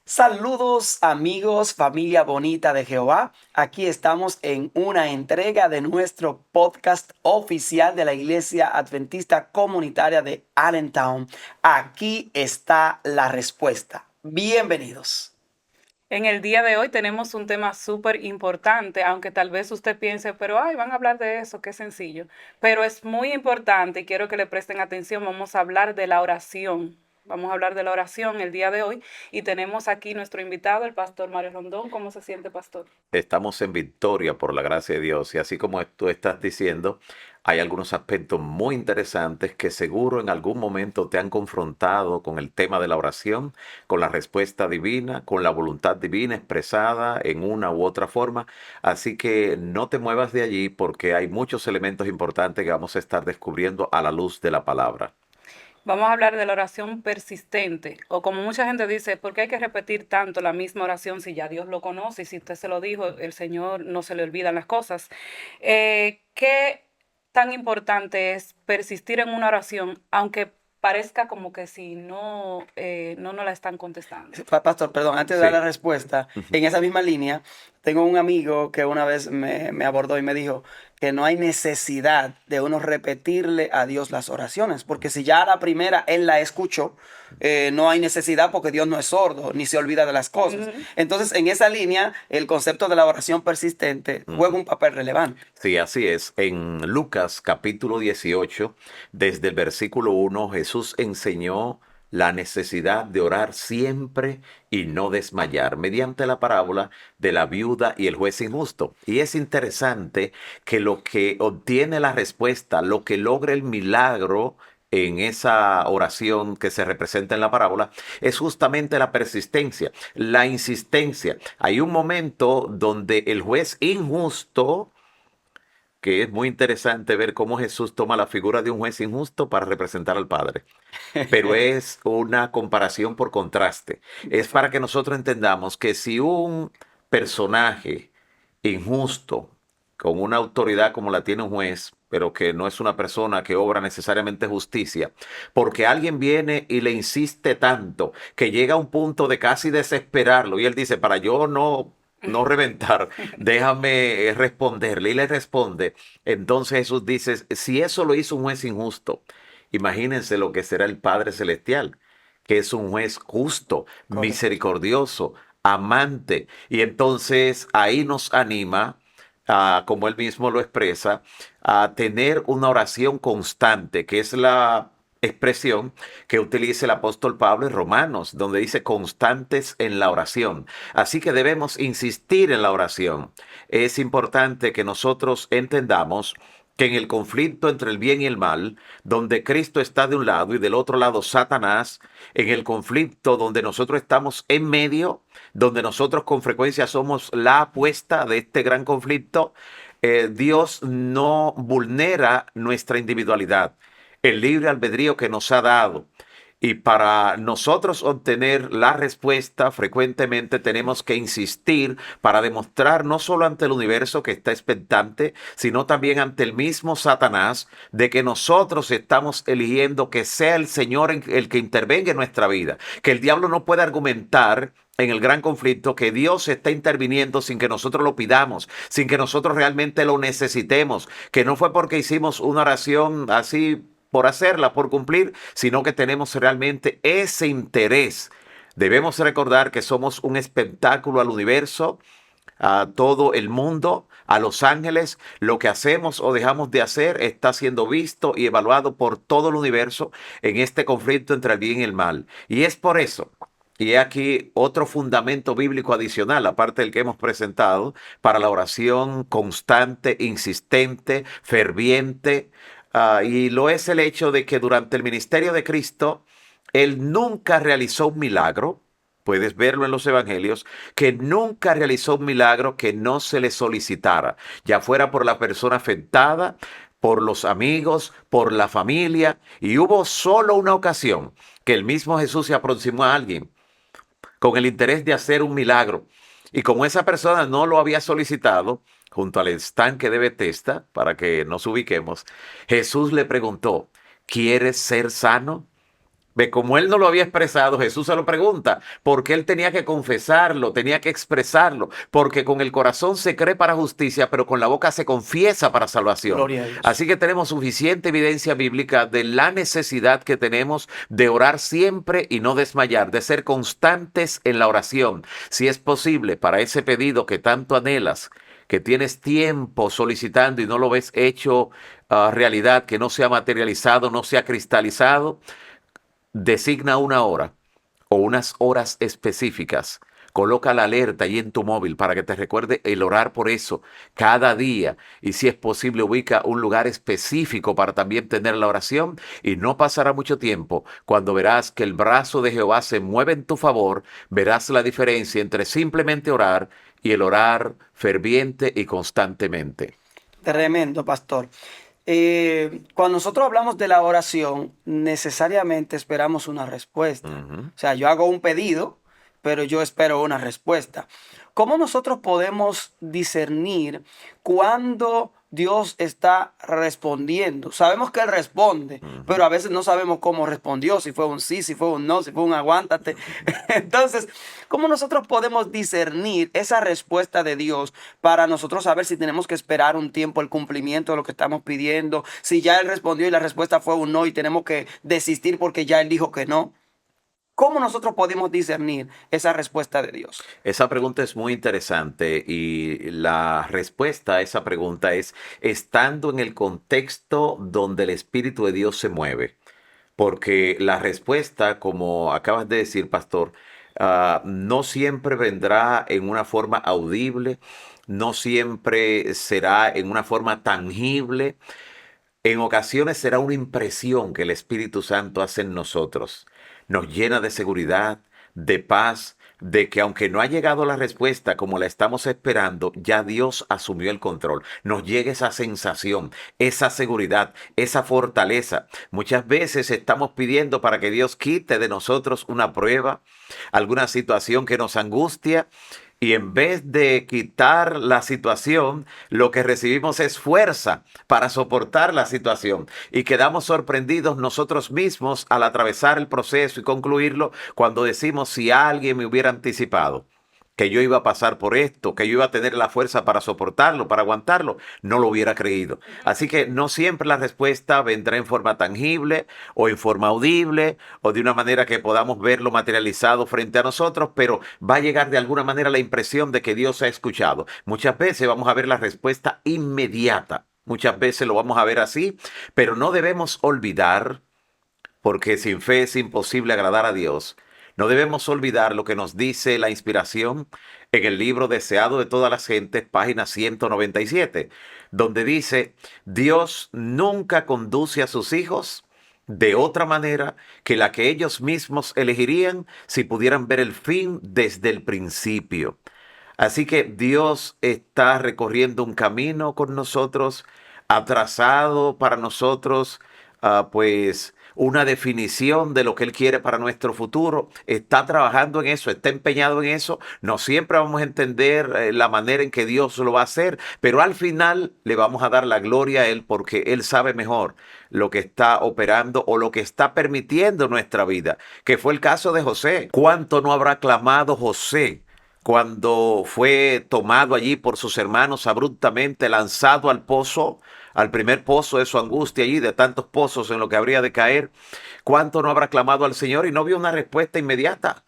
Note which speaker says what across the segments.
Speaker 1: Saludos amigos, familia bonita de Jehová. Aquí estamos en una entrega de nuestro podcast oficial de la Iglesia Adventista Comunitaria de Allentown. Aquí está la respuesta. Bienvenidos.
Speaker 2: En el día de hoy tenemos un tema súper importante, aunque tal vez usted piense, pero ay, van a hablar de eso, qué sencillo. Pero es muy importante y quiero que le presten atención. Vamos a hablar de la oración. Vamos a hablar de la oración el día de hoy y tenemos aquí nuestro invitado, el pastor Mario Rondón. ¿Cómo se siente, pastor?
Speaker 3: Estamos en victoria por la gracia de Dios. Y así como tú estás diciendo, hay algunos aspectos muy interesantes que seguro en algún momento te han confrontado con el tema de la oración, con la respuesta divina, con la voluntad divina expresada en una u otra forma. Así que no te muevas de allí porque hay muchos elementos importantes que vamos a estar descubriendo a la luz de la palabra.
Speaker 2: Vamos a hablar de la oración persistente, o como mucha gente dice, ¿por qué hay que repetir tanto la misma oración si ya Dios lo conoce y si usted se lo dijo, el Señor no se le olvidan las cosas? ¿Qué tan importante es persistir en una oración, aunque parezca como que si no nos la están contestando?
Speaker 1: Pastor, perdón, antes de dar la
Speaker 3: Sí.
Speaker 1: respuesta,
Speaker 3: Ujú.
Speaker 1: en esa misma línea, tengo un amigo que una vez me abordó y me dijo que no hay necesidad de uno repetirle a Dios las oraciones, porque si ya a la primera él la escuchó, no hay necesidad porque Dios no es sordo ni se olvida de las cosas.
Speaker 2: Ujú.
Speaker 1: Entonces, en esa línea, el concepto de la oración persistente juega
Speaker 3: Ujú.
Speaker 1: un papel relevante.
Speaker 3: Sí, así es. En Lucas capítulo 18, desde el versículo 1, Jesús enseñó la necesidad de orar siempre y no desmayar, mediante la parábola de la viuda y el juez injusto. Y es interesante que lo que obtiene la respuesta, lo que logra el milagro en esa oración que se representa en la parábola, es justamente la persistencia, la insistencia. Hay un momento donde el juez injusto, que es muy interesante ver cómo Jesús toma la figura de un juez injusto para representar al Padre. Pero es una comparación por contraste. Es para que nosotros entendamos que si un personaje injusto, con una autoridad como la tiene un juez, pero que no es una persona que obra necesariamente justicia, porque alguien viene y le insiste tanto que llega a un punto de casi desesperarlo y él dice, para yo no reventar, déjame responderle y le responde. Entonces Jesús dice, si eso lo hizo un juez injusto, imagínense lo que será el Padre Celestial, que es un juez justo,
Speaker 1: Correcto.
Speaker 3: misericordioso, amante. Y entonces ahí nos anima, como él mismo lo expresa, a tener una oración constante, que es la expresión que utiliza el apóstol Pablo en Romanos, donde dice constantes en la oración. Así que debemos insistir en la oración. Es importante que nosotros entendamos que en el conflicto entre el bien y el mal, donde Cristo está de un lado y del otro lado Satanás, en el conflicto donde nosotros estamos en medio, donde nosotros con frecuencia somos la apuesta de este gran conflicto, Dios no vulnera nuestra individualidad, el libre albedrío que nos ha dado. Y para nosotros obtener la respuesta, frecuentemente tenemos que insistir para demostrar no solo ante el universo que está expectante, sino también ante el mismo Satanás, de que nosotros estamos eligiendo que sea el Señor el que intervenga en nuestra vida. Que el diablo no puede argumentar en el gran conflicto que Dios está interviniendo sin que nosotros lo pidamos, sin que nosotros realmente lo necesitemos, que no fue porque hicimos una oración así por hacerla, por cumplir, sino que tenemos realmente ese interés. Debemos recordar que somos un espectáculo al universo, a todo el mundo, a los ángeles. Lo que hacemos o dejamos de hacer está siendo visto y evaluado por todo el universo en este conflicto entre el bien y el mal. Y es por eso. Y he aquí otro fundamento bíblico adicional, aparte del que hemos presentado, para la oración constante, insistente, ferviente. Y lo es el hecho de que durante el ministerio de Cristo, Él nunca realizó un milagro. Puedes verlo en los evangelios, que nunca realizó un milagro que no se le solicitara, ya fuera por la persona afectada, por los amigos, por la familia. Y hubo solo una ocasión que el mismo Jesús se aproximó a alguien con el interés de hacer un milagro. Y como esa persona no lo había solicitado, junto al estanque de Betesda, para que nos ubiquemos, Jesús le preguntó, ¿quieres ser sano? Ve, como él no lo había expresado, Jesús se lo pregunta, porque él tenía que confesarlo, tenía que expresarlo, porque con el corazón se cree para justicia, pero con la boca se confiesa para salvación.
Speaker 1: Gloria a Dios.
Speaker 3: Así que tenemos suficiente evidencia bíblica de la necesidad que tenemos de orar siempre y no desmayar, de ser constantes en la oración. Si es posible, para ese pedido que tanto anhelas, que tienes tiempo solicitando y no lo ves hecho realidad, que no se ha materializado, no se ha cristalizado, designa una hora o unas horas específicas. Coloca la alerta ahí en tu móvil para que te recuerde el orar por eso cada día. Y si es posible, ubica un lugar específico para también tener la oración. Y no pasará mucho tiempo cuando verás que el brazo de Jehová se mueve en tu favor. Verás la diferencia entre simplemente orar y el orar ferviente y constantemente.
Speaker 1: Tremendo, pastor. Cuando nosotros hablamos de la oración, necesariamente esperamos una respuesta.
Speaker 3: Ujú.
Speaker 1: O sea, yo hago un pedido, pero yo espero una respuesta. ¿Cómo nosotros podemos discernir cuándo Dios está respondiendo? Sabemos que Él responde, pero a veces no sabemos cómo respondió, si fue un sí, si fue un no, si fue un aguántate. Entonces, ¿cómo nosotros podemos discernir esa respuesta de Dios para nosotros saber si tenemos que esperar un tiempo el cumplimiento de lo que estamos pidiendo? Si ya Él respondió y la respuesta fue un no y tenemos que desistir porque ya Él dijo que no. ¿Cómo nosotros podemos discernir esa respuesta de Dios?
Speaker 3: Esa pregunta es muy interesante y la respuesta a esa pregunta es estando en el contexto donde el Espíritu de Dios se mueve. Porque la respuesta, como acabas de decir, pastor, no siempre vendrá en una forma audible, no siempre será en una forma tangible. En ocasiones será una impresión que el Espíritu Santo hace en nosotros. Nos llena de seguridad, de paz, de que aunque no ha llegado la respuesta como la estamos esperando, ya Dios asumió el control. Nos llega esa sensación, esa seguridad, esa fortaleza. Muchas veces estamos pidiendo para que Dios quite de nosotros una prueba, alguna situación que nos angustia. Y en vez de quitar la situación, lo que recibimos es fuerza para soportar la situación. Y quedamos sorprendidos nosotros mismos al atravesar el proceso y concluirlo cuando decimos si alguien me hubiera anticipado que yo iba a pasar por esto, que yo iba a tener la fuerza para soportarlo, para aguantarlo, no lo hubiera creído. Así que no siempre la respuesta vendrá en forma tangible o en forma audible o de una manera que podamos verlo materializado frente a nosotros, pero va a llegar de alguna manera la impresión de que Dios ha escuchado. Muchas veces vamos a ver la respuesta inmediata, muchas veces lo vamos a ver así, pero no debemos olvidar, porque sin fe es imposible agradar a Dios. No debemos olvidar lo que nos dice la inspiración en el libro Deseado de todas las gentes, página 197, donde dice, Dios nunca conduce a sus hijos de otra manera que la que ellos mismos elegirían si pudieran ver el fin desde el principio. Así que Dios está recorriendo un camino con nosotros, ha trazado para nosotros, pues una definición de lo que Él quiere para nuestro futuro. Está trabajando en eso, está empeñado en eso. No siempre vamos a entender la manera en que Dios lo va a hacer, pero al final le vamos a dar la gloria a Él porque Él sabe mejor lo que está operando o lo que está permitiendo en nuestra vida, que fue el caso de José. ¿Cuánto no habrá clamado José cuando fue tomado allí por sus hermanos, abruptamente lanzado al pozo, al primer pozo de su angustia allí, de tantos pozos en lo que habría de caer? ¿Cuánto no habrá clamado al Señor y no vio una respuesta inmediata?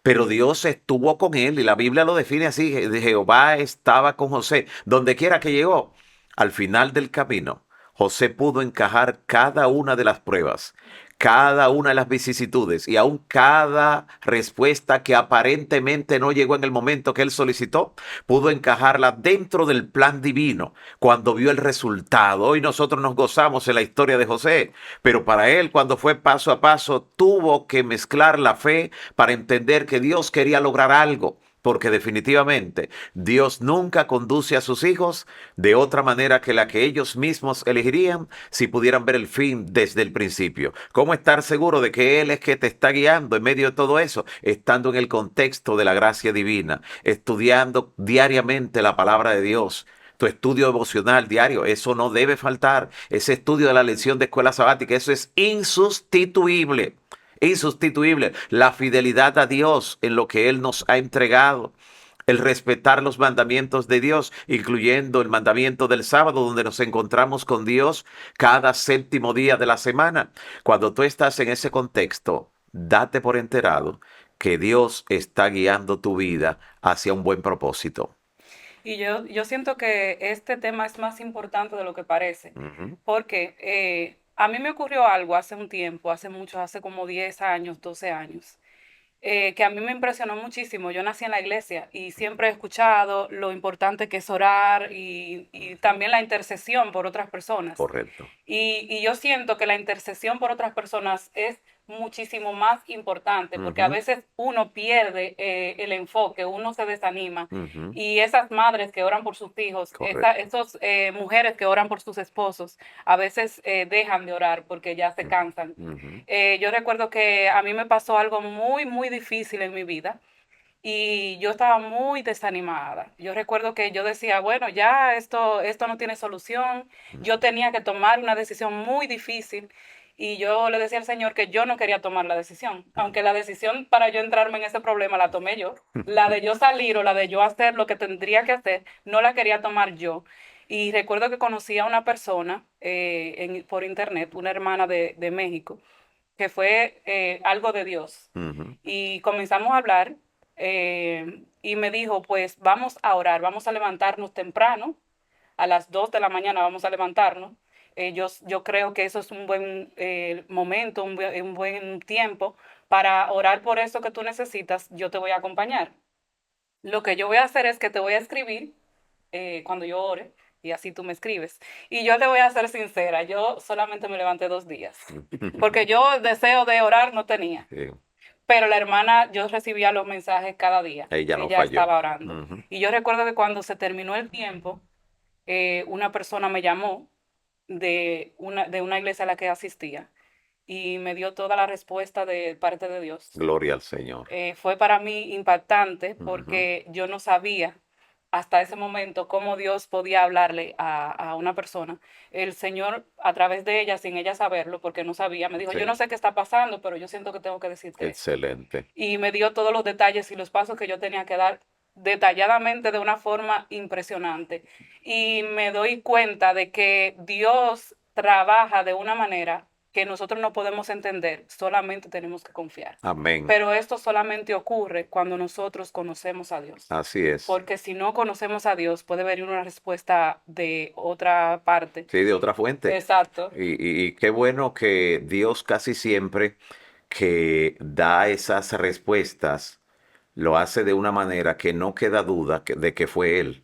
Speaker 3: Pero Dios estuvo con él y la Biblia lo define así: Jehová estaba con José, donde quiera que llegó. Al final del camino, José pudo encajar cada una de las pruebas, cada una de las vicisitudes y aún cada respuesta que aparentemente no llegó en el momento que él solicitó, pudo encajarla dentro del plan divino cuando vio el resultado. Hoy nosotros nos gozamos en la historia de José, pero para él, cuando fue paso a paso, tuvo que mezclar la fe para entender que Dios quería lograr algo. Porque definitivamente Dios nunca conduce a sus hijos de otra manera que la que ellos mismos elegirían si pudieran ver el fin desde el principio. ¿Cómo estar seguro de que Él es que te está guiando en medio de todo eso? Estando en el contexto de la gracia divina, estudiando diariamente la palabra de Dios. Tu estudio devocional diario, eso no debe faltar. Ese estudio de la lección de escuela sabática, eso es insustituible. insustituible. La fidelidad a Dios en lo que Él nos ha entregado. El respetar los mandamientos de Dios, incluyendo el mandamiento del sábado, donde nos encontramos con Dios cada séptimo día de la semana. Cuando tú estás en ese contexto, date por enterado que Dios está guiando tu vida hacia un buen propósito.
Speaker 2: Y yo siento que este tema es más importante de lo que parece,
Speaker 3: Ujú.
Speaker 2: porque a mí me ocurrió algo hace un tiempo, hace mucho, hace como 10 años, 12 años, que a mí me impresionó muchísimo. Yo nací en la iglesia y siempre he escuchado lo importante que es orar y también la intercesión por otras personas.
Speaker 3: Correcto.
Speaker 2: Y yo siento que la intercesión por otras personas es muchísimo más importante porque a
Speaker 3: Ujú,
Speaker 2: veces uno pierde el enfoque, uno se desanima
Speaker 3: ujú.
Speaker 2: y esas madres que oran por sus hijos,
Speaker 3: Correcto.
Speaker 2: esas mujeres que oran por sus esposos, a veces dejan de orar porque ya se cansan.
Speaker 3: Ujú.
Speaker 2: Yo recuerdo que a mí me pasó algo muy, muy difícil en mi vida y yo estaba muy desanimada. Yo recuerdo que yo decía, bueno, ya esto no tiene solución. Yo tenía que tomar una decisión muy difícil y yo le decía al Señor que yo no quería tomar la decisión, aunque la decisión para yo entrarme en ese problema la tomé yo. La de yo salir o la de yo hacer lo que tendría que hacer, no la quería tomar yo. Y recuerdo que conocí a una persona por internet, una hermana de México, que fue algo de Dios.
Speaker 3: Ujú.
Speaker 2: Y comenzamos a hablar y me dijo, pues vamos a orar, vamos a levantarnos temprano, a las 2 de la mañana vamos a levantarnos. Yo creo que eso es un buen momento, un buen tiempo para orar por eso que tú necesitas. Yo te voy a acompañar. Lo que yo voy a hacer es que te voy a escribir cuando yo ore y así tú me escribes. Y yo te voy a ser sincera, yo solamente me levanté 2 días, porque yo deseo de orar no tenía.
Speaker 3: Sí,
Speaker 2: Pero la hermana, yo recibía los mensajes cada día.
Speaker 3: ella no
Speaker 2: Ella
Speaker 3: falló.
Speaker 2: estaba orando.
Speaker 3: Ujú.
Speaker 2: Y yo recuerdo que cuando se terminó el tiempo, una persona me llamó de una iglesia a la que asistía y me dio toda la respuesta de parte de Dios.
Speaker 3: Gloria al Señor.
Speaker 2: Fue para mí impactante
Speaker 3: Ujú.
Speaker 2: porque yo no sabía hasta ese momento cómo Dios podía hablarle a una persona. El Señor, a través de ella, sin ella saberlo, porque no sabía, me dijo, yo no
Speaker 3: Sí,
Speaker 2: sé qué está pasando, pero yo siento que tengo que decirte esto.
Speaker 3: excelente.
Speaker 2: Y me dio todos los detalles y los pasos que yo tenía que dar detalladamente de una forma impresionante. Y me doy cuenta de que Dios trabaja de una manera que nosotros no podemos entender, solamente tenemos que confiar.
Speaker 3: Amén.
Speaker 2: Pero esto solamente ocurre cuando nosotros conocemos a Dios.
Speaker 3: Así es.
Speaker 2: Porque si no conocemos a Dios, puede venir una respuesta de otra parte.
Speaker 3: Sí, de otra fuente.
Speaker 2: Exacto.
Speaker 3: Y qué bueno que Dios casi siempre que da esas respuestas, lo hace de una manera que no queda duda de que fue Él.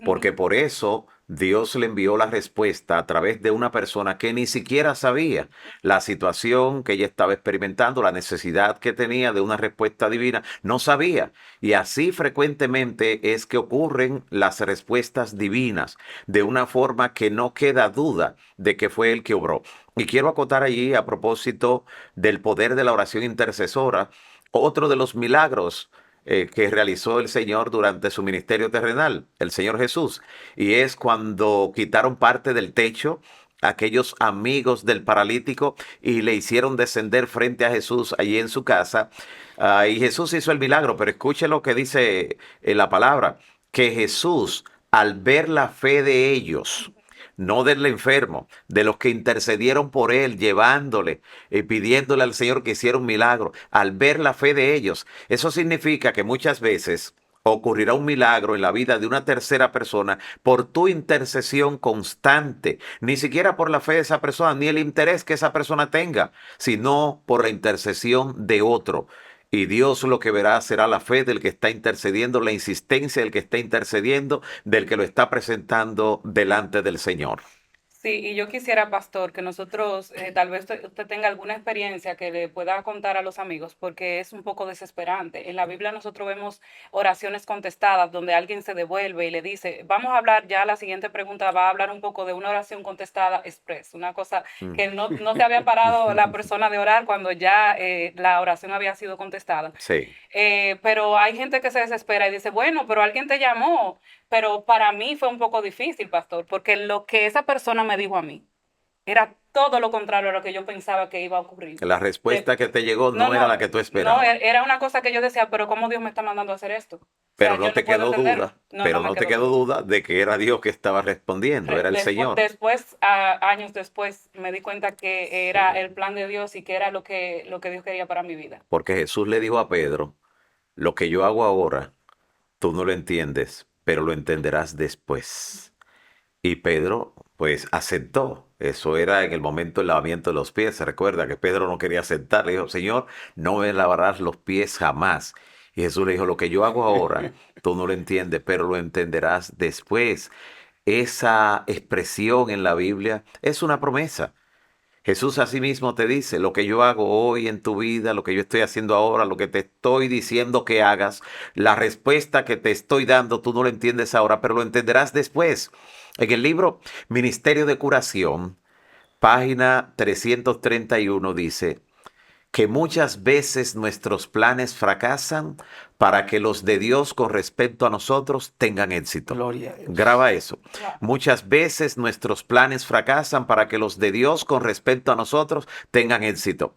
Speaker 3: Porque
Speaker 2: Ujú.
Speaker 3: por eso Dios le envió la respuesta a través de una persona que ni siquiera sabía la situación que ella estaba experimentando, la necesidad que tenía de una respuesta divina. No sabía. Y así frecuentemente es que ocurren las respuestas divinas, de una forma que no queda duda de que fue Él que obró. Y quiero acotar allí a propósito del poder de la oración intercesora, otro de los milagros que realizó el Señor durante su ministerio terrenal, el Señor Jesús, y es cuando quitaron parte del techo a aquellos amigos del paralítico y le hicieron descender frente a Jesús allí en su casa. Y Jesús hizo el milagro, pero escuche lo que dice la palabra, que Jesús, al ver la fe de ellos, no del enfermo, de los que intercedieron por él, llevándole y pidiéndole al Señor que hiciera un milagro, al ver la fe de ellos. Eso significa que muchas veces ocurrirá un milagro en la vida de una tercera persona por tu intercesión constante, ni siquiera por la fe de esa persona, ni el interés que esa persona tenga, sino por la intercesión de otro. Y Dios lo que verá será la fe del que está intercediendo, la insistencia del que está intercediendo, del que lo está presentando delante del Señor.
Speaker 2: Sí, y yo quisiera, pastor, que nosotros, tal vez usted tenga alguna experiencia que le pueda contar a los amigos, porque es un poco desesperante. En la Biblia nosotros vemos oraciones contestadas donde alguien se devuelve y le dice, vamos a hablar, ya la siguiente pregunta va a hablar un poco de una oración contestada express, una cosa
Speaker 3: Mm.
Speaker 2: que no se había parado la persona de orar cuando ya la oración había sido contestada.
Speaker 3: Sí.
Speaker 2: Pero hay gente que se desespera y dice, bueno, pero alguien te llamó. Pero para mí fue un poco difícil, pastor, porque lo que esa persona me dijo a mí era todo lo contrario a lo que yo pensaba que iba a ocurrir.
Speaker 3: La respuesta que te llegó no era la que tú
Speaker 2: No,
Speaker 3: esperabas.
Speaker 2: era una cosa que yo decía, pero ¿cómo Dios me está mandando a hacer esto? O
Speaker 3: Pero
Speaker 2: sea,
Speaker 3: no
Speaker 2: yo
Speaker 3: te
Speaker 2: no puedo
Speaker 3: quedó
Speaker 2: entenderlo.
Speaker 3: duda,
Speaker 2: No,
Speaker 3: pero
Speaker 2: no me
Speaker 3: no te
Speaker 2: quedó
Speaker 3: quedó
Speaker 2: duda.
Speaker 3: duda de que era Dios que estaba respondiendo, era el Señor.
Speaker 2: Después, años después, me di cuenta que era el plan de Dios y que era lo que Dios quería para mi vida.
Speaker 3: Porque Jesús le dijo a Pedro, lo que yo hago ahora, tú no lo entiendes, pero lo entenderás después. Y Pedro, pues, aceptó. Eso era en el momento del lavamiento de los pies. Se recuerda que Pedro no quería aceptar. Le dijo, Señor, no me lavarás los pies jamás. Y Jesús le dijo, lo que yo hago ahora, tú no lo entiendes, pero lo entenderás después. Esa expresión en la Biblia es una promesa. Jesús asimismo te dice, lo que yo hago hoy en tu vida, lo que yo estoy haciendo ahora, lo que te estoy diciendo que hagas, la respuesta que te estoy dando, tú no lo entiendes ahora, pero lo entenderás después. En el libro Ministerio de Curación, página 331 dice, que muchas veces nuestros planes fracasan para que los de Dios con respecto a nosotros tengan éxito.
Speaker 1: Gloria a Dios.
Speaker 3: Graba eso.
Speaker 2: Wow.
Speaker 3: Muchas veces nuestros planes fracasan para que los de Dios con respecto a nosotros tengan éxito.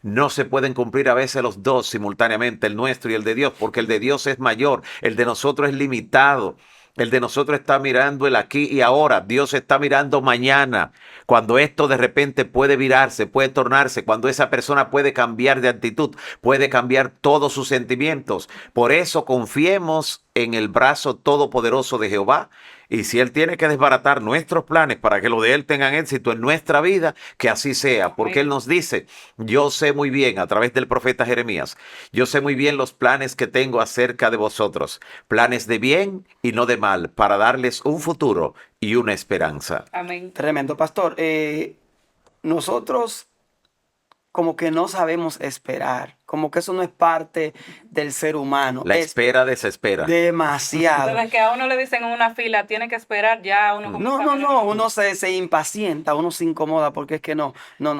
Speaker 3: No se pueden cumplir a veces los dos simultáneamente, el nuestro y el de Dios, porque el de Dios es mayor, el de nosotros es limitado. El de nosotros está mirando el aquí y ahora. Dios está mirando mañana. Cuando esto de repente puede virarse, puede tornarse, cuando esa persona puede cambiar de actitud, puede cambiar todos sus sentimientos. Por eso confiemos en el brazo todopoderoso de Jehová. Y si Él tiene que desbaratar nuestros planes para que los de Él tengan éxito en nuestra vida, que así sea. Porque Él nos dice, yo sé muy bien, a través del profeta Jeremías, yo sé muy bien los planes que tengo acerca de vosotros. Planes de bien y no de mal, para darles un futuro y una esperanza.
Speaker 2: Amén.
Speaker 1: Tremendo, pastor. Nosotros como que no sabemos esperar, como que eso no es parte del ser humano.
Speaker 3: La
Speaker 1: Es
Speaker 3: espera desespera.
Speaker 1: demasiado.
Speaker 2: Desde que a uno le dicen en una fila, tiene que esperar, ya uno comienza
Speaker 1: No,
Speaker 2: a ver
Speaker 1: no, uno se impacienta, uno se incomoda porque es que no.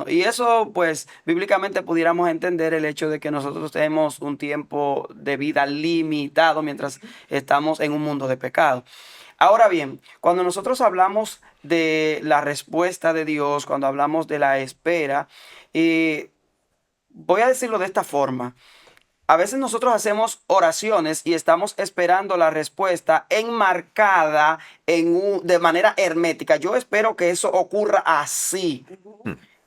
Speaker 1: Y eso, pues, bíblicamente pudiéramos entender el hecho de que nosotros tenemos un tiempo de vida limitado mientras estamos en un mundo de pecado. Ahora bien, cuando nosotros hablamos de la respuesta de Dios, cuando hablamos de la espera, voy a decirlo de esta forma. A veces nosotros hacemos oraciones y estamos esperando la respuesta enmarcada de manera hermética. Yo espero que eso ocurra así.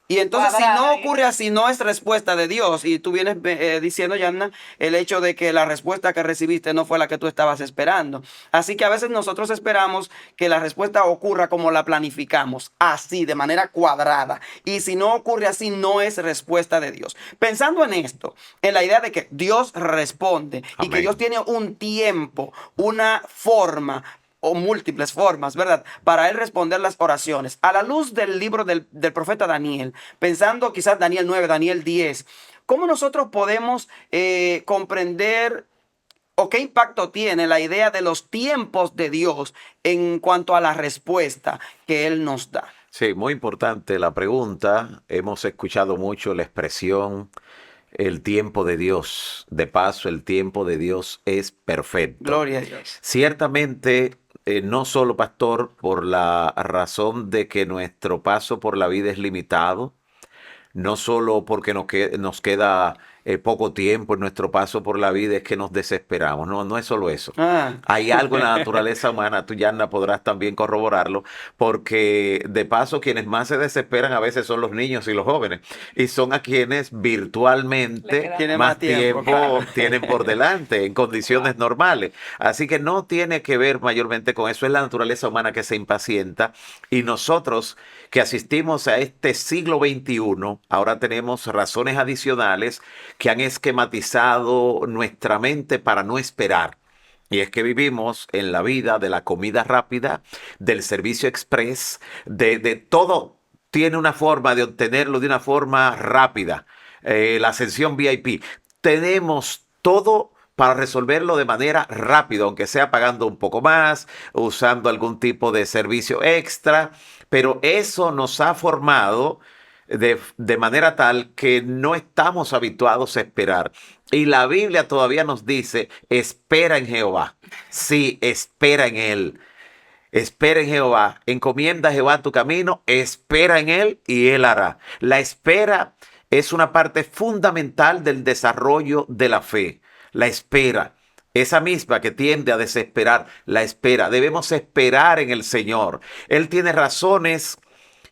Speaker 1: Y entonces si no ocurre así, no es respuesta de Dios. Y tú vienes diciendo, Yanna, el hecho de que la respuesta que recibiste no fue la que tú estabas esperando. Así que a veces nosotros esperamos que la respuesta ocurra como la planificamos, así, de manera cuadrada. Y si no ocurre así, no es respuesta de Dios. Pensando en esto, en la idea de que Dios responde y que
Speaker 3: Amén.
Speaker 1: Dios tiene un tiempo, una forma o múltiples formas, ¿verdad? Para él responder las oraciones. A la luz del libro del profeta Daniel, pensando quizás Daniel 9, Daniel 10, ¿cómo nosotros podemos comprender o qué impacto tiene la idea de los tiempos de Dios en cuanto a la respuesta que él nos da?
Speaker 3: Sí, muy importante la pregunta. Hemos escuchado mucho la expresión el tiempo de Dios. De paso, el tiempo de Dios es perfecto.
Speaker 1: Gloria a Dios.
Speaker 3: Ciertamente, no solo, pastor, por la razón de que nuestro paso por la vida es limitado, no solo porque nos queda poco tiempo en nuestro paso por la vida, es que nos desesperamos. No, no es solo eso. Hay algo en la naturaleza humana, tú, Yanna, podrás también corroborarlo, porque de paso quienes más se desesperan a veces son los niños y los jóvenes, y son a quienes virtualmente
Speaker 1: Tienen
Speaker 3: más
Speaker 1: más tiempo,
Speaker 3: tiempo
Speaker 1: claro.
Speaker 3: tienen por delante en condiciones normales. Así que no tiene que ver mayormente con eso, es la naturaleza humana que se impacienta, y nosotros que asistimos a este siglo XXI, ahora tenemos razones adicionales que han esquematizado nuestra mente para no esperar. Y es que vivimos en la vida de la comida rápida, del servicio express, de todo tiene una forma de obtenerlo de una forma rápida. La ascensión VIP. Tenemos todo para resolverlo de manera rápida, aunque sea pagando un poco más, usando algún tipo de servicio extra, pero eso nos ha formado de manera tal que no estamos habituados a esperar. Y la Biblia todavía nos dice, espera en Jehová. Sí, espera en Él. Espera en Jehová, encomienda a Jehová tu camino, espera en Él y Él hará. La espera es una parte fundamental del desarrollo de la fe. La espera, esa misma que tiende a desesperar, la espera. Debemos esperar en el Señor. Él tiene razones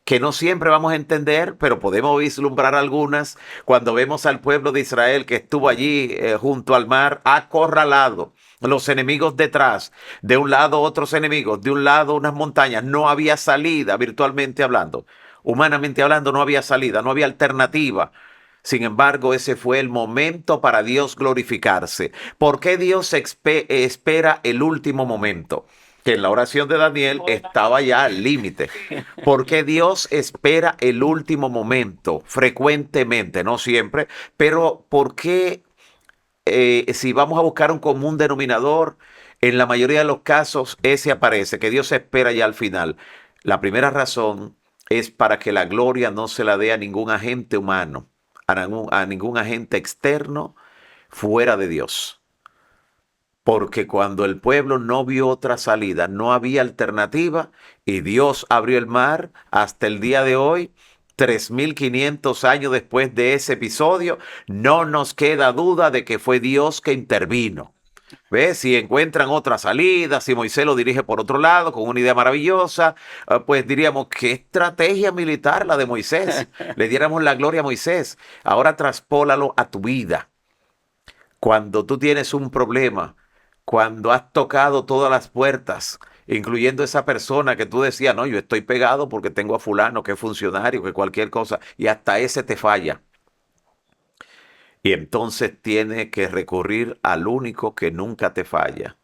Speaker 3: que no siempre vamos a entender, pero podemos vislumbrar algunas cuando vemos al pueblo de Israel que estuvo allí junto al mar, acorralado, los enemigos detrás, de un lado otros enemigos, de un lado unas montañas, no había salida virtualmente hablando, humanamente hablando no había salida, no había alternativa. Sin embargo, ese fue el momento para Dios glorificarse. ¿Por qué Dios espera el último momento? Que en la oración de Daniel estaba ya al límite. ¿Por qué Dios espera el último momento? Frecuentemente, no siempre, pero ¿por qué si vamos a buscar un común denominador, en la mayoría de los casos ese aparece, que Dios espera ya al final? La primera razón es para que la gloria no se la dé a ningún agente humano, a ningún agente externo fuera de Dios. Porque cuando el pueblo no vio otra salida, no había alternativa y Dios abrió el mar hasta el día de hoy, 3500 años después de ese episodio, no nos queda duda de que fue Dios que intervino. ¿Ves? Si encuentran otra salida, si Moisés lo dirige por otro lado con una idea maravillosa, pues diríamos, qué estrategia militar la de Moisés. Le diéramos la gloria a Moisés. Ahora traspólalo a tu vida. Cuando tú tienes un problema, cuando has tocado todas las puertas, incluyendo esa persona que tú decías, no, yo estoy pegado porque tengo a fulano que es funcionario, que cualquier cosa, y hasta ese te falla. Y entonces tienes que recurrir al único que nunca te falla.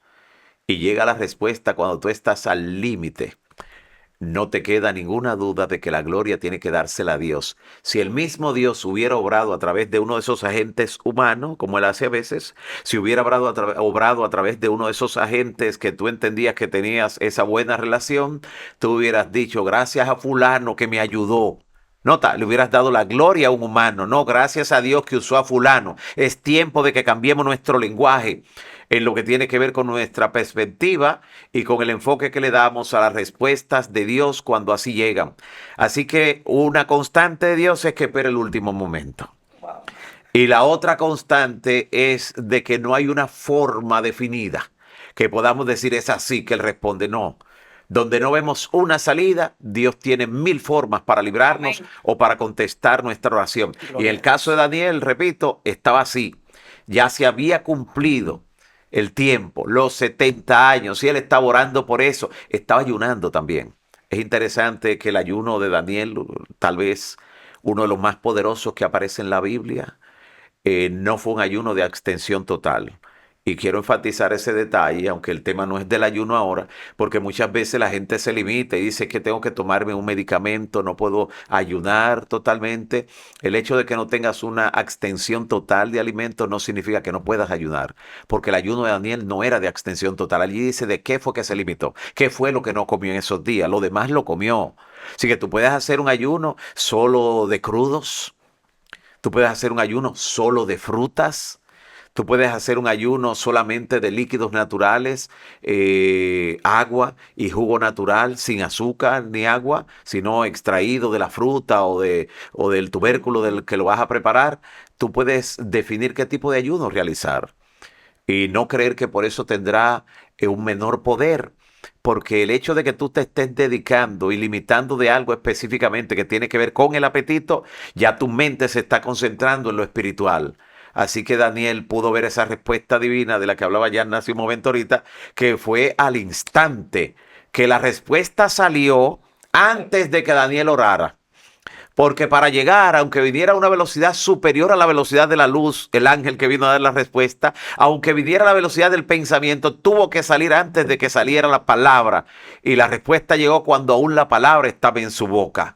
Speaker 3: Y llega la respuesta cuando tú estás al límite. No te queda ninguna duda de que la gloria tiene que dársela a Dios. Si el mismo Dios hubiera obrado a través de uno de esos agentes humanos, como Él hace a veces, si hubiera obrado a través de uno de esos agentes que tú entendías que tenías esa buena relación, tú hubieras dicho, gracias a fulano que me ayudó. Nota, le hubieras dado la gloria a un humano. No, gracias a Dios que usó a fulano. Es tiempo de que cambiemos nuestro lenguaje en lo que tiene que ver con nuestra perspectiva y con el enfoque que le damos a las respuestas de Dios cuando así llegan. Así que una constante de Dios es que espera el último momento. Y la otra constante es de que no hay una forma definida que podamos decir es así que Él responde. No. Donde no vemos una salida, Dios tiene 1000 formas para librarnos o para contestar nuestra oración. Y en el caso de Daniel, repito, estaba así. Ya se había cumplido el tiempo, los 70 años, y él estaba orando por eso. Estaba ayunando también. Es interesante que el ayuno de Daniel, tal vez uno de los más poderosos que aparece en la Biblia, no fue un ayuno de abstención total. Y quiero enfatizar ese detalle, aunque el tema no es del ayuno ahora, porque muchas veces la gente se limita y dice que tengo que tomarme un medicamento, no puedo ayunar totalmente. El hecho de que no tengas una abstención total de alimentos no significa que no puedas ayunar, porque el ayuno de Daniel no era de abstención total. Allí dice de qué fue que se limitó, qué fue lo que no comió en esos días, lo demás lo comió. Así que tú puedes hacer un ayuno solo de crudos, tú puedes hacer un ayuno solo de frutas. Tú puedes hacer un ayuno solamente de líquidos naturales, agua y jugo natural, sin azúcar ni agua, sino extraído de la fruta o del tubérculo del que lo vas a preparar. Tú puedes definir qué tipo de ayuno realizar y no creer que por eso tendrá un menor poder. Porque el hecho de que tú te estés dedicando y limitando de algo específicamente que tiene que ver con el apetito, ya tu mente se está concentrando en lo espiritual. Así que Daniel pudo ver esa respuesta divina de la que hablaba Jan hace un momento ahorita, que fue al instante, que la respuesta salió antes de que Daniel orara. Porque para llegar, aunque viniera a una velocidad superior a la velocidad de la luz, el ángel que vino a dar la respuesta, aunque viniera a la velocidad del pensamiento, tuvo que salir antes de que saliera la palabra. Y la respuesta llegó cuando aún la palabra estaba en su boca.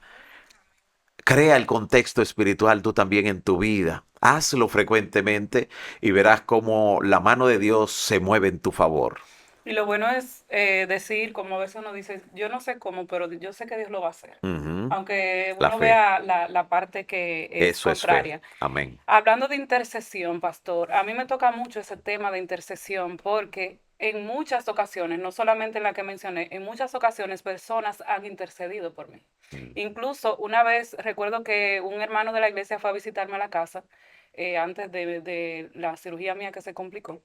Speaker 3: Crea el contexto espiritual tú también en tu vida. Hazlo frecuentemente y verás cómo la mano de Dios se mueve en tu favor.
Speaker 2: Y lo bueno es decir, como a veces uno dice, yo no sé cómo, pero yo sé que Dios lo va a hacer.
Speaker 3: Ujú.
Speaker 2: Aunque
Speaker 3: La
Speaker 2: uno
Speaker 3: fe.
Speaker 2: vea la parte que es
Speaker 3: Eso es fe.
Speaker 2: contraria.
Speaker 3: Amén.
Speaker 2: Hablando de intercesión, pastor, a mí me toca mucho ese tema de intercesión porque en muchas ocasiones, no solamente en la que mencioné, en muchas ocasiones personas han intercedido por mí.
Speaker 3: Mm.
Speaker 2: Incluso una vez recuerdo que un hermano de la iglesia fue a visitarme a la casa antes de la cirugía mía que se complicó.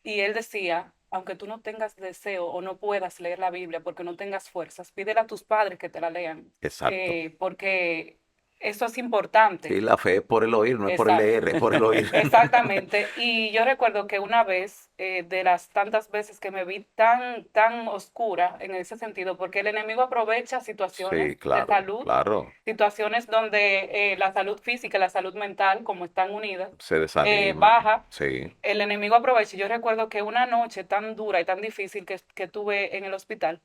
Speaker 2: Y él decía, aunque tú no tengas deseo o no puedas leer la Biblia porque no tengas fuerzas, pídele a tus padres que te la lean,
Speaker 3: Exacto.
Speaker 2: porque eso es importante.
Speaker 3: Sí, la fe es por el oír, no es por el
Speaker 2: Exacto.
Speaker 3: leer, es por el oír.
Speaker 2: Exactamente. Y yo recuerdo que una vez, de las tantas veces que me vi tan oscura en ese sentido, porque el enemigo aprovecha situaciones
Speaker 3: Sí,
Speaker 2: de
Speaker 3: claro,
Speaker 2: salud,
Speaker 3: claro.
Speaker 2: situaciones donde la salud física y la salud mental, como están unidas,
Speaker 3: Se desaniman.
Speaker 2: baja.
Speaker 3: Sí.
Speaker 2: El enemigo aprovecha. Y yo recuerdo que una noche tan dura y tan difícil que tuve en el hospital,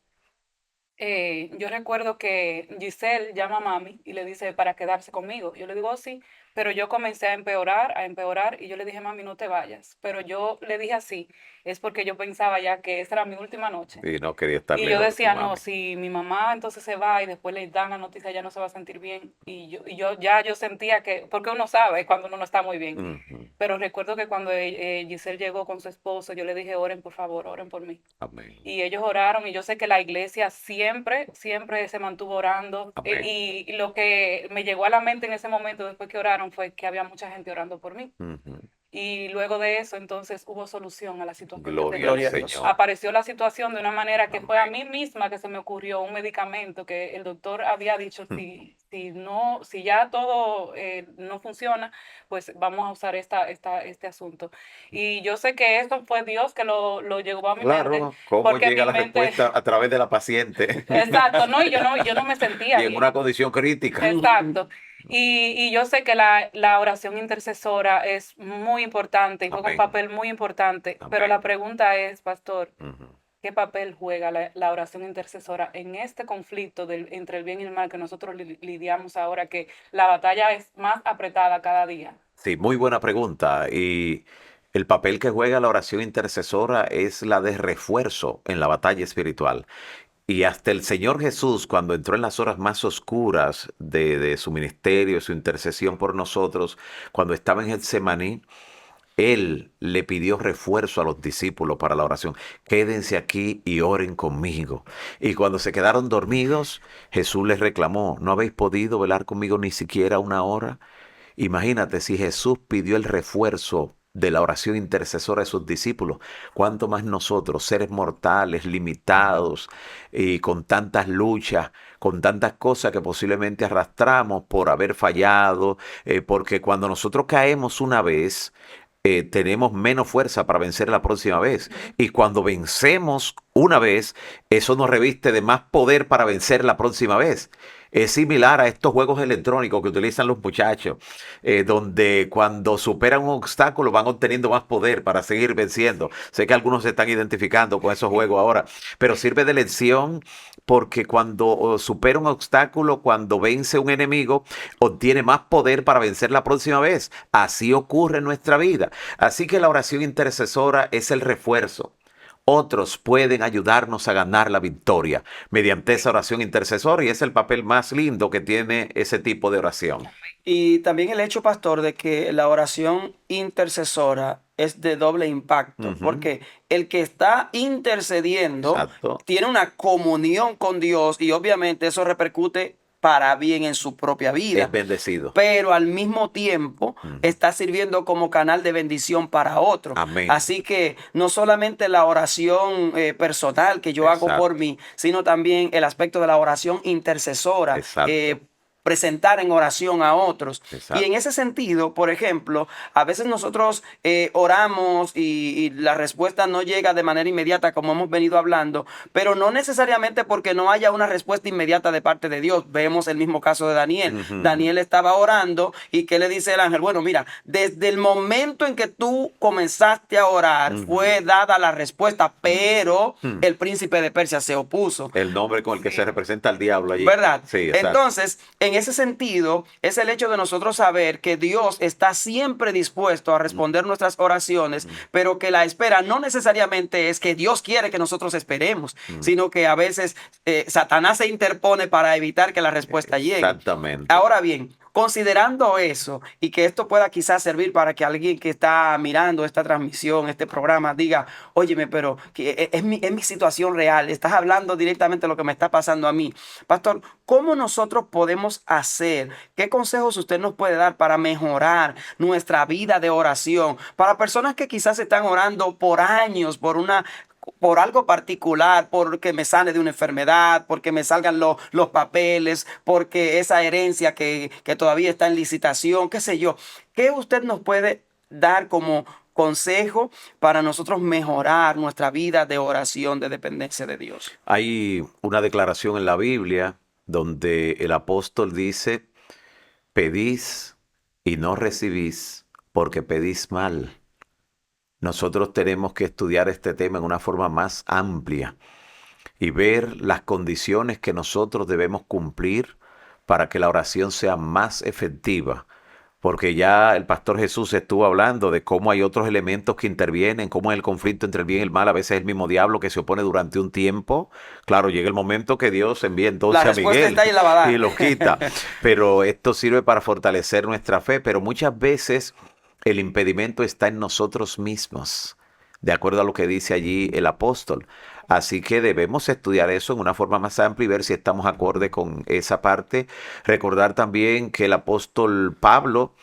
Speaker 2: yo recuerdo que Giselle llama a mami y le dice para quedarse conmigo. Yo le digo, "Oh, sí", pero yo comencé a empeorar, y yo le dije, mami, no te vayas. Pero yo le dije así, es porque yo pensaba ya que esa era mi última noche.
Speaker 3: Y no quería estar
Speaker 2: Y yo
Speaker 3: lejos de tu
Speaker 2: decía, no,
Speaker 3: mami.
Speaker 2: si mi mamá entonces se va y después le dan la noticia, ya no se va a sentir bien. Y yo sentía que, porque uno sabe cuando uno no está muy bien.
Speaker 3: Ujú.
Speaker 2: Pero recuerdo que cuando Giselle llegó con su esposo, yo le dije, oren por favor, oren por mí.
Speaker 3: Amén.
Speaker 2: Y ellos oraron, y yo sé que la iglesia siempre, siempre se mantuvo orando.
Speaker 3: Amén.
Speaker 2: Y lo que me llegó a la mente en ese momento, después que oraron, fue que había mucha gente orando por mí.
Speaker 3: Ujú.
Speaker 2: Y luego de eso, entonces hubo solución a la situación que
Speaker 3: Gloria al
Speaker 2: tenía.
Speaker 1: Gloria a Dios.
Speaker 3: Señor.
Speaker 2: Apareció la situación de una manera que fue a
Speaker 3: Amén.
Speaker 2: mí misma que se me ocurrió un medicamento que el doctor había dicho, si no, si ya todo no funciona, pues vamos a usar este asunto. Y yo sé que eso fue Dios que lo llevó a mi mente,
Speaker 3: Claro, cómo
Speaker 2: porque
Speaker 3: llega
Speaker 2: mi
Speaker 3: la
Speaker 2: mente,
Speaker 3: respuesta a través de la paciente
Speaker 2: exacto, no, y yo no me sentía
Speaker 3: y en una
Speaker 2: bien.
Speaker 3: condición crítica.
Speaker 2: Exacto. Y yo sé que la oración intercesora es muy importante y juega un
Speaker 3: Amén.
Speaker 2: papel muy importante, pero
Speaker 3: Amén.
Speaker 2: la pregunta es, pastor,
Speaker 3: Ujú.
Speaker 2: ¿qué papel juega la oración intercesora en este conflicto entre el bien y el mal que nosotros lidiamos ahora, que la batalla es más apretada cada día?
Speaker 3: Sí, muy buena pregunta. Y el papel que juega la oración intercesora es la de refuerzo en la batalla espiritual. Y hasta el Señor Jesús, cuando entró en las horas más oscuras de su ministerio, su intercesión por nosotros, cuando estaba en Getsemaní, Él le pidió refuerzo a los discípulos para la oración. Quédense aquí y oren conmigo. Y cuando se quedaron dormidos, Jesús les reclamó, ¿no habéis podido velar conmigo ni siquiera una hora? Imagínate, si Jesús pidió el refuerzo de la oración intercesora de sus discípulos, cuánto más nosotros, seres mortales, limitados y con tantas luchas, con tantas cosas que posiblemente arrastramos por haber fallado, porque cuando nosotros caemos una vez, tenemos menos fuerza para vencer la próxima vez. Y cuando vencemos una vez, eso nos reviste de más poder para vencer la próxima vez. Es similar a estos juegos electrónicos que utilizan los muchachos, donde cuando superan un obstáculo van obteniendo más poder para seguir venciendo. Sé que algunos se están identificando con esos juegos ahora, pero sirve de lección porque cuando supera un obstáculo, cuando vence un enemigo, obtiene más poder para vencer la próxima vez. Así ocurre en nuestra vida. Así que la oración intercesora es el refuerzo. Otros pueden ayudarnos a ganar la victoria mediante esa oración intercesora y es el papel más lindo que tiene ese tipo de oración.
Speaker 1: Y también el hecho, pastor, de que la oración intercesora es de doble impacto,
Speaker 3: Ujú.
Speaker 1: porque el que está intercediendo
Speaker 3: Exacto.
Speaker 1: tiene una comunión con Dios y obviamente eso repercute para bien en su propia
Speaker 3: Es
Speaker 1: vida,
Speaker 3: bendecido.
Speaker 1: pero al mismo tiempo
Speaker 3: Ujú.
Speaker 1: está sirviendo como canal de bendición para otro.
Speaker 3: Amén.
Speaker 1: Así que no solamente la oración personal que yo hago por
Speaker 3: Exacto.
Speaker 1: mí, sino también el aspecto de la oración intercesora.
Speaker 3: Exacto.
Speaker 1: Presentar en oración a otros. Y en
Speaker 3: Exacto.
Speaker 1: ese sentido, por ejemplo, a veces nosotros oramos y la respuesta no llega de manera inmediata, como hemos venido hablando, pero no necesariamente porque no haya una respuesta inmediata de parte de Dios. Vemos el mismo caso de Daniel.
Speaker 3: Ujú.
Speaker 1: Daniel estaba orando y ¿qué le dice el ángel? Bueno, mira, desde el momento en que tú comenzaste a orar
Speaker 3: Ujú.
Speaker 1: fue dada la respuesta, pero
Speaker 3: Ujú.
Speaker 1: el príncipe de Persia se opuso.
Speaker 3: El nombre con el que se representa al diablo allí.
Speaker 1: ¿Verdad?
Speaker 3: Sí, exacto.
Speaker 1: Entonces, en en ese sentido, es el hecho de nosotros saber que Dios está siempre dispuesto a responder nuestras oraciones, pero que la espera no necesariamente es que Dios quiere que nosotros esperemos, sino que a veces Satanás se interpone para evitar que la respuesta llegue.
Speaker 3: Exactamente.
Speaker 1: Ahora bien, considerando eso y que esto pueda quizás servir para que alguien que está mirando esta transmisión, este programa, diga, óyeme, pero que es mi situación real, estás hablando directamente de lo que me está pasando a mí. Pastor, ¿cómo nosotros podemos hacer? ¿Qué consejos usted nos puede dar para mejorar nuestra vida de oración? Para personas que quizás están orando por años, por algo particular, porque me sane de una enfermedad, porque me salgan los papeles, porque esa herencia que todavía está en licitación, qué sé yo. ¿Qué usted nos puede dar como consejo para nosotros mejorar nuestra vida de oración, de dependencia de Dios?
Speaker 3: Hay una declaración en la Biblia donde el apóstol dice, pedís y no recibís porque pedís mal. Nosotros tenemos que estudiar este tema en una forma más amplia y ver las condiciones que nosotros debemos cumplir para que la oración sea más efectiva. Porque ya el pastor Jesús estuvo hablando de cómo hay otros elementos que intervienen, cómo es el conflicto entre el bien y el mal. A veces es el mismo diablo que se opone durante un tiempo. Claro, llega el momento que Dios envía
Speaker 1: La
Speaker 3: entonces a
Speaker 1: respuesta
Speaker 3: Miguel
Speaker 1: está ahí en la va a
Speaker 3: y
Speaker 1: dar.
Speaker 3: lo quita. Pero esto sirve para fortalecer nuestra fe. Pero muchas veces el impedimento está en nosotros mismos, de acuerdo a lo que dice allí el apóstol. Así que debemos estudiar eso en una forma más amplia y ver si estamos acorde con esa parte. Recordar también que el apóstol Pablo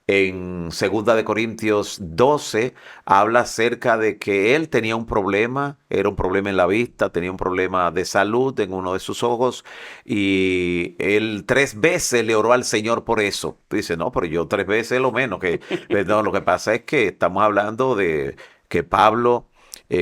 Speaker 3: en 2 de Corintios 12 habla acerca de que él tenía un problema, era un problema en la vista, tenía un problema de salud en uno de sus ojos y él 3 veces le oró al Señor por eso. Dice, no, pero yo 3 veces es lo menos que... No, lo que pasa es que estamos hablando de que Pablo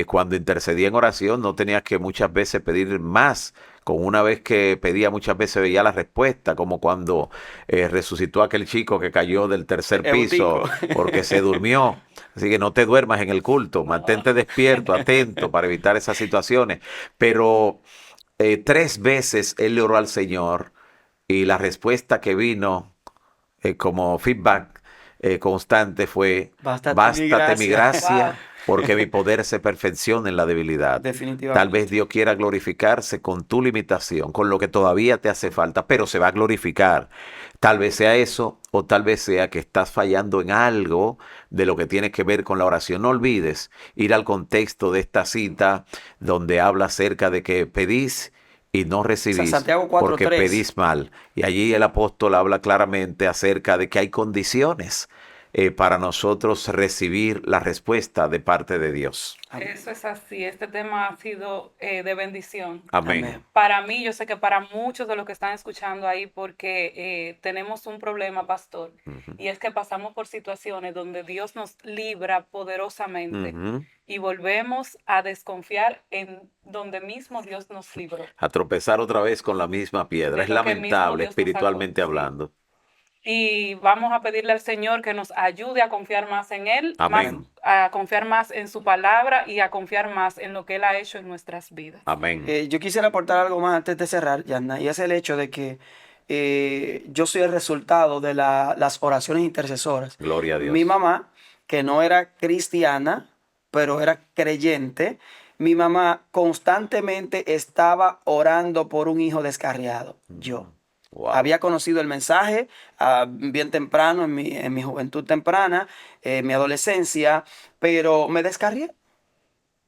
Speaker 3: cuando intercedía en oración no tenía que muchas veces pedir más. Con una vez que pedía, muchas veces veía la respuesta, como cuando resucitó a aquel chico que cayó del tercer piso
Speaker 1: Eutico.
Speaker 3: porque se durmió. Así que no te duermas en el culto, mantente despierto, atento para evitar esas situaciones. Pero 3 veces él le oró al Señor y la respuesta que vino como feedback constante fue,
Speaker 1: Bástate mi
Speaker 3: bástate mi
Speaker 1: gracia.
Speaker 3: gracia,
Speaker 2: Wow.
Speaker 3: porque mi poder se perfecciona en la debilidad. Tal vez
Speaker 1: Definitivamente.
Speaker 3: Dios quiera glorificarse con tu limitación, con lo que todavía te hace falta, pero se va a glorificar. Tal vez sea eso, o tal vez sea que estás fallando en algo de lo que tiene que ver con la oración. No olvides ir al contexto de esta cita donde habla acerca de que pedís y no recibís
Speaker 1: Santiago
Speaker 3: porque
Speaker 1: 4:3.
Speaker 3: pedís mal. Y allí el apóstol habla claramente acerca de que hay condiciones para nosotros recibir la respuesta de parte de Dios.
Speaker 1: Amén.
Speaker 2: Eso es así. Este tema ha sido de bendición.
Speaker 3: Amén.
Speaker 1: Amén.
Speaker 2: Para mí, yo sé que para muchos de los que están escuchando ahí, porque tenemos un problema, pastor,
Speaker 3: Ujú.
Speaker 2: y es que pasamos por situaciones donde Dios nos libra poderosamente
Speaker 3: Ujú.
Speaker 2: y volvemos a desconfiar en donde mismo Dios nos libró
Speaker 3: A tropezar otra vez con la misma piedra.
Speaker 2: de
Speaker 3: Es
Speaker 2: lo que mismo
Speaker 3: lamentable
Speaker 2: Dios nos sacó.
Speaker 3: espiritualmente
Speaker 2: Sí.
Speaker 3: hablando.
Speaker 2: Y vamos a pedirle al Señor que nos ayude a confiar más en Él, más,
Speaker 3: Amén.
Speaker 2: a confiar más en su palabra y a confiar más en lo que Él ha hecho en nuestras vidas.
Speaker 3: Amén.
Speaker 1: Yo quisiera aportar algo más antes de cerrar, Yanna, y es el hecho de que yo soy el resultado de las oraciones intercesoras.
Speaker 3: Gloria a
Speaker 1: Mi
Speaker 3: Dios.
Speaker 1: mamá, que no era cristiana, pero era creyente, mi mamá constantemente estaba orando por un hijo descarriado. Yo.
Speaker 3: Wow.
Speaker 1: Había conocido el mensaje bien temprano, en mi juventud temprana, en mi adolescencia, pero me descarrié.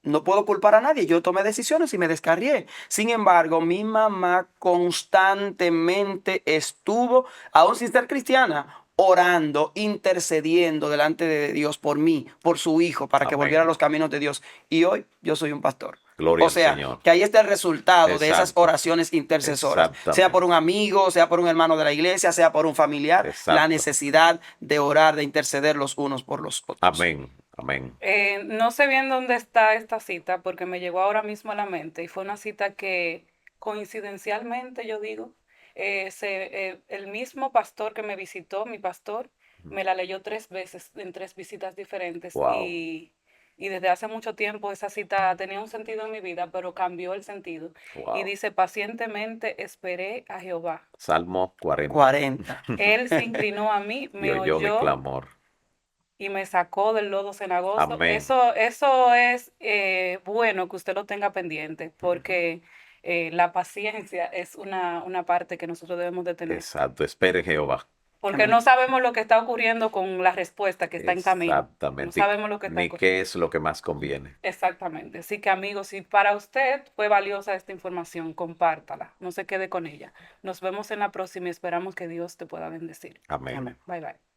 Speaker 1: No puedo culpar a nadie, yo tomé decisiones y me descarrié. Sin embargo, mi mamá constantemente estuvo, aún sin ser cristiana, orando, intercediendo delante de Dios por mí, por su hijo, para que volviera a
Speaker 3: Amén.
Speaker 1: los caminos de Dios. Y hoy yo soy un pastor.
Speaker 3: Gloria
Speaker 1: O
Speaker 3: al
Speaker 1: sea,
Speaker 3: Señor.
Speaker 1: que ahí está el resultado de esas
Speaker 3: Exacto.
Speaker 1: oraciones intercesoras. Sea
Speaker 3: Exactamente.
Speaker 1: por un amigo, sea por un hermano de la iglesia, sea por un familiar, la
Speaker 3: Exacto.
Speaker 1: necesidad de orar, de interceder los unos por los otros.
Speaker 3: Amén. Amén.
Speaker 2: No sé bien dónde está esta cita porque me llegó ahora mismo a la mente y fue una cita que coincidencialmente, yo digo, el mismo pastor que me visitó, mi pastor, me la leyó 3 veces en 3 visitas diferentes
Speaker 3: Wow.
Speaker 2: y y desde hace mucho tiempo esa cita tenía un sentido en mi vida, pero cambió el sentido. Y
Speaker 3: Wow.
Speaker 2: dice, pacientemente esperé a Jehová.
Speaker 3: Salmo 40.
Speaker 1: 40.
Speaker 2: Él se inclinó a mí,
Speaker 3: Y
Speaker 2: me
Speaker 3: oyó mi
Speaker 2: oyó
Speaker 3: clamor.
Speaker 2: y me sacó del lodo cenagoso.
Speaker 3: Amén.
Speaker 2: Eso es bueno que usted lo tenga pendiente, porque la paciencia es una parte que nosotros debemos de tener.
Speaker 3: Exacto. Espere en Jehová.
Speaker 2: Porque
Speaker 1: Amén.
Speaker 2: no sabemos lo que está ocurriendo con la respuesta que está en camino. No
Speaker 3: Exactamente.
Speaker 2: sabemos lo que está
Speaker 3: Ni
Speaker 2: ocurriendo.
Speaker 3: qué es lo que más conviene.
Speaker 2: Exactamente. Así que amigos, si para usted fue valiosa esta información, compártala. No se quede con ella. Nos vemos en la próxima y esperamos que Dios te pueda bendecir.
Speaker 3: Amén.
Speaker 1: Amén.
Speaker 2: Bye bye.